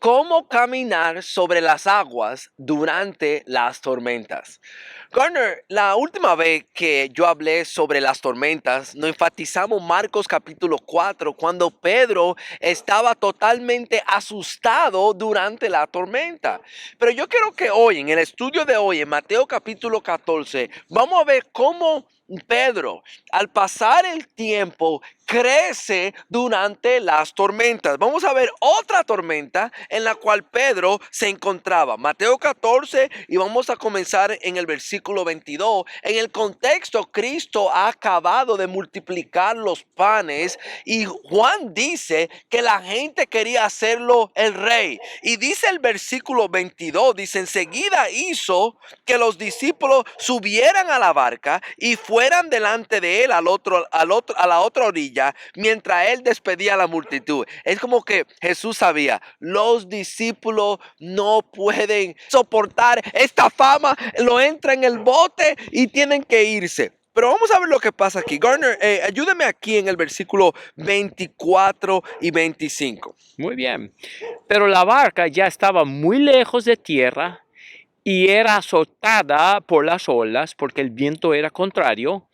cómo caminar sobre las aguas durante las tormentas. Garner, la última vez que yo hablé sobre las tormentas, nos enfatizamos Marcos capítulo 4, cuando Pedro estaba totalmente asustado durante la tormenta. Pero yo quiero que hoy, en el estudio de hoy, en Mateo capítulo 14, vamos a ver cómo Pedro, al pasar el tiempo, crece durante las tormentas. Vamos a ver otra tormenta en la cual Pedro se encontraba. Mateo 14 y vamos a comenzar en el versículo 22. En el contexto, Cristo ha acabado de multiplicar los panes y Juan dice que la gente quería hacerlo el rey. Y dice el versículo 22, dice, enseguida hizo que los discípulos subieran a la barca y fueran delante de él a la otra orilla, mientras él despedía a la multitud. Es como que Jesús sabía, los discípulos no pueden soportar esta fama, lo entra en el bote y tienen que irse. Pero vamos a ver lo que pasa aquí. Garner, ayúdame aquí en el versículo 24 y 25. Muy bien. Pero la barca ya estaba muy lejos de tierra y era azotada por las olas porque el viento era contrario.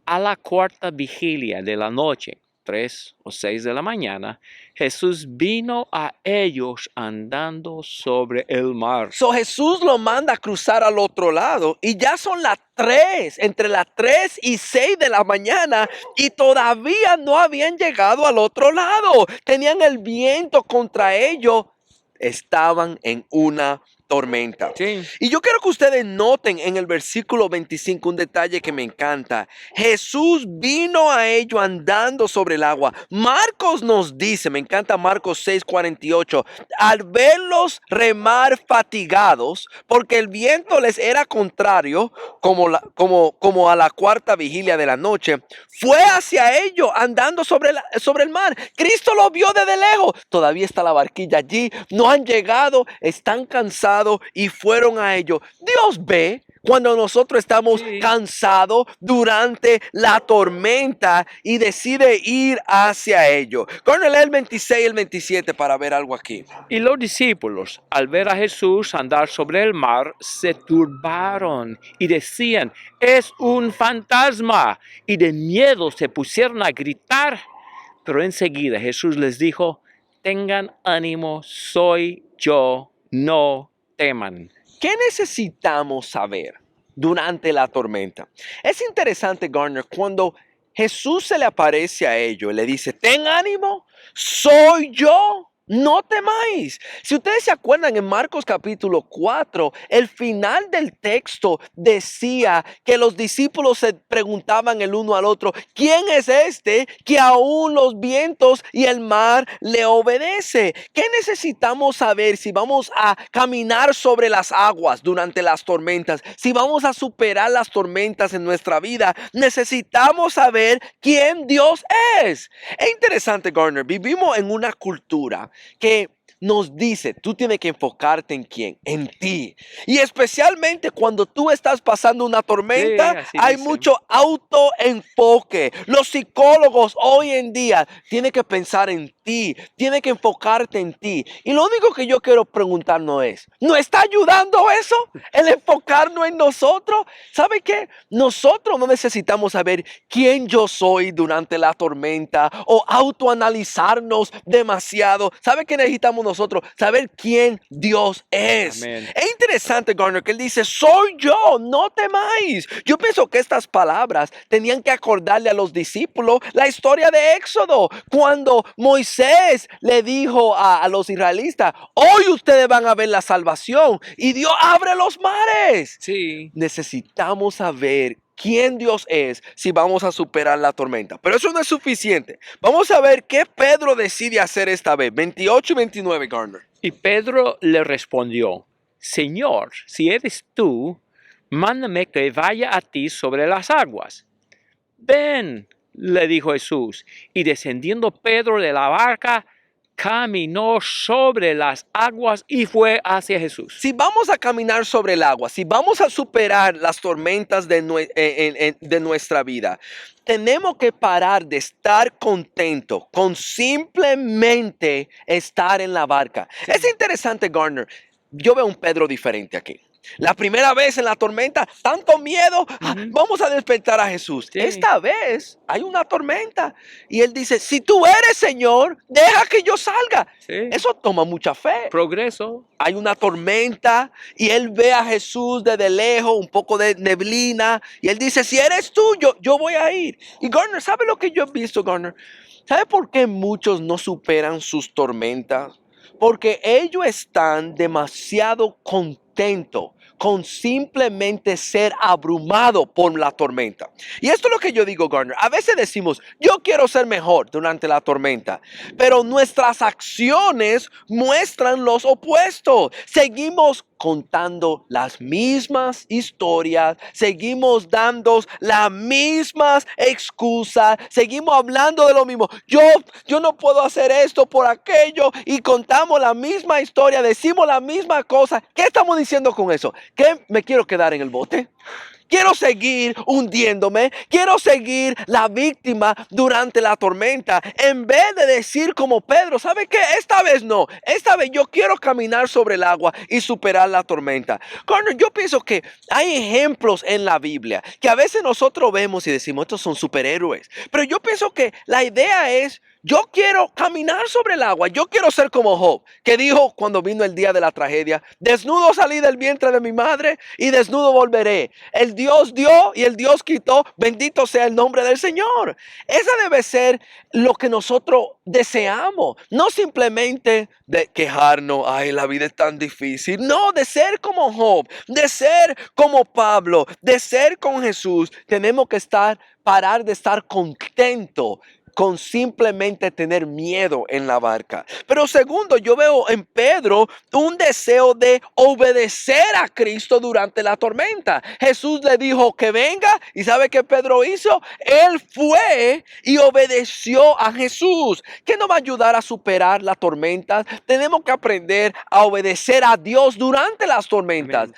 A la cuarta vigilia de la noche, 3 o 6 de la mañana, Jesús vino a ellos andando sobre el mar. Jesús lo manda a cruzar al otro lado y ya son las 3, entre las 3 y 6 de la mañana y todavía no habían llegado al otro lado. Tenían el viento contra ellos, estaban en una tormenta. Sí. Y yo quiero que ustedes noten en el versículo 25 un detalle que me encanta. Jesús vino a ellos andando sobre el agua. Marcos nos dice, me encanta Marcos 6:48, al verlos remar fatigados, porque el viento les era contrario, como a la cuarta vigilia de la noche, fue hacia ellos andando sobre el mar. Cristo lo vio desde lejos. Todavía está la barquilla allí, no han llegado, están cansados y fueron a ellos. Dios ve cuando nosotros estamos cansados durante la tormenta y decide ir hacia ellos. Cornelio el 26 y el 27 para ver algo aquí. Y los discípulos, al ver a Jesús andar sobre el mar, se turbaron y decían, es un fantasma. Y de miedo se pusieron a gritar. Pero enseguida Jesús les dijo, tengan ánimo, soy yo, no teman. ¿Qué necesitamos saber durante la tormenta? Es interesante, Garner, cuando Jesús se le aparece a ellos y le dice, ten ánimo, soy yo. No temáis. Si ustedes se acuerdan en Marcos capítulo 4, el final del texto decía que los discípulos se preguntaban el uno al otro, ¿quién es este que aún los vientos y el mar le obedece? ¿Qué necesitamos saber si vamos a caminar sobre las aguas durante las tormentas? Si vamos a superar las tormentas en nuestra vida, necesitamos saber quién Dios es. Es interesante, Garner, vivimos en una cultura que nos dice, tú tienes que enfocarte en quién, en ti. Y especialmente cuando tú estás pasando una tormenta, Sí, hay dicen. mucho autoenfoque. Los psicólogos hoy en día tienen que pensar en ti, tienen que enfocarte en ti. Y lo único que yo quiero preguntarnos es, ¿no está ayudando eso? El enfocarnos en nosotros. ¿Sabe qué? Nosotros no necesitamos saber quién yo soy durante la tormenta o autoanalizarnos demasiado. ¿Sabe qué necesitamos nosotros? Saber quién Dios es. Amén. Es interesante, Garner, que él dice, soy yo, no temáis. Yo pienso que estas palabras tenían que acordarle a los discípulos la historia de Éxodo, cuando Moisés le dijo a los israelitas, hoy ustedes van a ver la salvación y Dios abre los mares. Sí. Necesitamos saber quién Dios es si vamos a superar la tormenta. Pero eso no es suficiente. Vamos a ver qué Pedro decide hacer esta vez. 28 y 29, Garner. Y Pedro le respondió, Señor, si eres tú, mándame que vaya a ti sobre las aguas. Ven, le dijo Jesús, y descendiendo Pedro de la barca, caminó sobre las aguas y fue hacia Jesús. Si vamos a caminar sobre el agua, si vamos a superar las tormentas de nuestra vida, tenemos que parar de estar contentos con simplemente estar en la barca. Es interesante, Garner. Yo veo un Pedro diferente aquí. La primera vez en la tormenta, tanto miedo, vamos a despertar a Jesús. Sí. Esta vez hay una tormenta y él dice, si tú eres Señor, deja que yo salga. Sí. Eso toma mucha fe. Progreso. Hay una tormenta y él ve a Jesús desde lejos, un poco de neblina, y él dice, si eres tú, yo voy a ir. Y Garner, ¿sabe lo que yo he visto, Garner? ¿Sabe por qué muchos no superan sus tormentas? Porque ellos están demasiado contentos con simplemente ser abrumado por la tormenta. Y esto es lo que yo digo, Garner. A veces decimos, yo quiero ser mejor durante la tormenta, pero nuestras acciones muestran los opuestos. Seguimos contando las mismas historias, seguimos dando las mismas excusas, seguimos hablando de lo mismo. Yo no puedo hacer esto por aquello y contamos la misma historia, decimos la misma cosa. ¿Qué estamos diciendo con eso? ¿Que me quiero quedar en el bote? Quiero seguir hundiéndome, quiero seguir la víctima durante la tormenta, en vez de decir como Pedro, ¿sabe qué? Esta vez no, esta vez yo quiero caminar sobre el agua y superar la tormenta. Garner, yo pienso que hay ejemplos en la Biblia que a veces nosotros vemos y decimos, estos son superhéroes, pero yo pienso que la idea es, yo quiero caminar sobre el agua. Yo quiero ser como Job, que dijo cuando vino el día de la tragedia, desnudo salí del vientre de mi madre y desnudo volveré. El Dios dio y el Dios quitó. Bendito sea el nombre del Señor. Esa debe ser lo que nosotros deseamos. No simplemente de quejarnos, ay, la vida es tan difícil. No, de ser como Job, de ser como Pablo, de ser con Jesús. Tenemos que parar de estar contentos con simplemente tener miedo en la barca. Pero segundo, yo veo en Pedro un deseo de obedecer a Cristo durante la tormenta. Jesús le dijo que venga y ¿sabe qué Pedro hizo? Él fue y obedeció a Jesús. ¿Qué nos va a ayudar a superar las tormentas? Tenemos que aprender a obedecer a Dios durante las tormentas. Amén.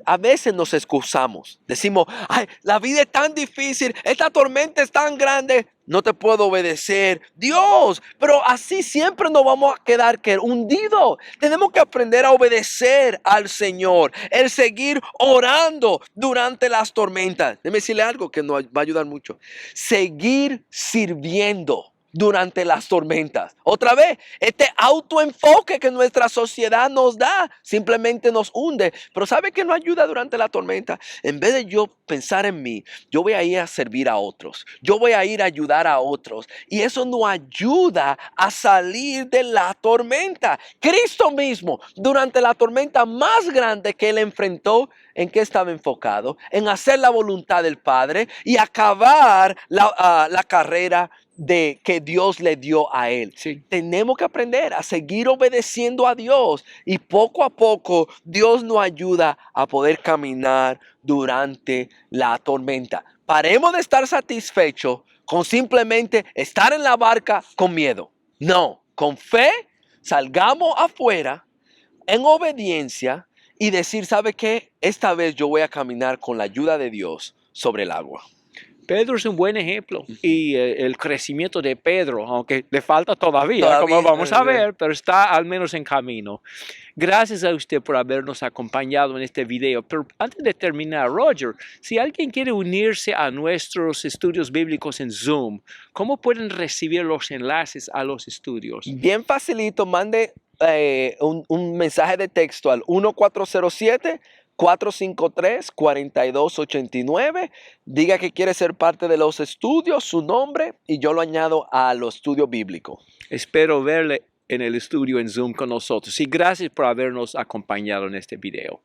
A veces nos excusamos, decimos, ay, la vida es tan difícil, esta tormenta es tan grande, no te puedo obedecer. Dios, pero así siempre nos vamos a quedar hundidos. Tenemos que aprender a obedecer al Señor, el seguir orando durante las tormentas. Déjeme decirle algo que nos va a ayudar mucho. Seguir sirviendo durante las tormentas. Otra vez, este autoenfoque que nuestra sociedad nos da simplemente nos hunde. Pero ¿sabe qué nos ayuda durante la tormenta? En vez de yo pensar en mí, yo voy a ir a servir a otros. Yo voy a ir a ayudar a otros. Y eso nos ayuda a salir de la tormenta. Cristo mismo, durante la tormenta más grande que él enfrentó, ¿en qué estaba enfocado? En hacer la voluntad del Padre y acabar la carrera de que Dios le dio a él. Sí. Tenemos que aprender a seguir obedeciendo a Dios y poco a poco Dios nos ayuda a poder caminar durante la tormenta. Paremos de estar satisfechos con simplemente estar en la barca con miedo. No, con fe salgamos afuera en obediencia y decir, ¿sabe qué? Esta vez yo voy a caminar con la ayuda de Dios sobre el agua. Pedro es un buen ejemplo y el crecimiento de Pedro, aunque le falta todavía, como vamos a ver, pero está al menos en camino. Gracias a usted por habernos acompañado en este video. Pero antes de terminar, Roger, si alguien quiere unirse a nuestros estudios bíblicos en Zoom, ¿cómo pueden recibir los enlaces a los estudios? Bien facilito, mande un mensaje de texto al 1407-453-4289. Diga que quiere ser parte de los estudios, su nombre, y yo lo añado a los estudios bíblicos. Espero verle en el estudio en Zoom con nosotros. Y gracias por habernos acompañado en este video.